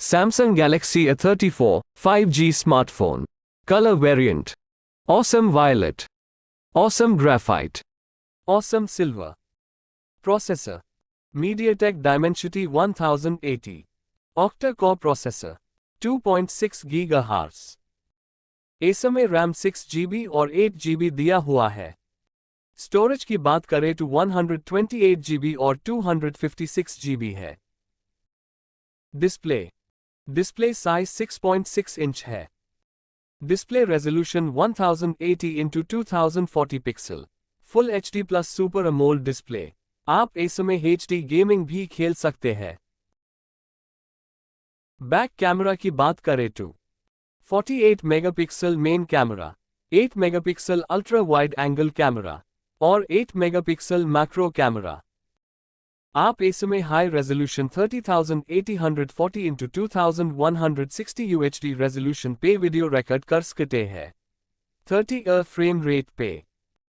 Samsung Galaxy A34 5G smartphone. Color variant. Awesome violet. Awesome graphite. Awesome silver. Processor. MediaTek Dimensity 1080. Octa-core processor. 2.6 GHz. इसमें RAM 6GB और 8GB दिया हुआ है। Storage की बात करें तो 128GB और 256GB है। डिस्प्ले साइज 6.6 इंच है। Display resolution 1080x2040 pixel. Full HD plus super AMOLED display. आप इसमें HD गेमिंग भी खेल सकते हैं। बैक कैमरा की बात करें तो 48 megapixel main camera, 8 megapixel ultra wide angle camera और 8 मेगापिक्सल मैक्रो कैमरा। आप इसमें high resolution 3080x2160 UHD resolution पे वीडियो रिकॉर्ड कर सकते हैं। 30 फ्रेम रेट पे।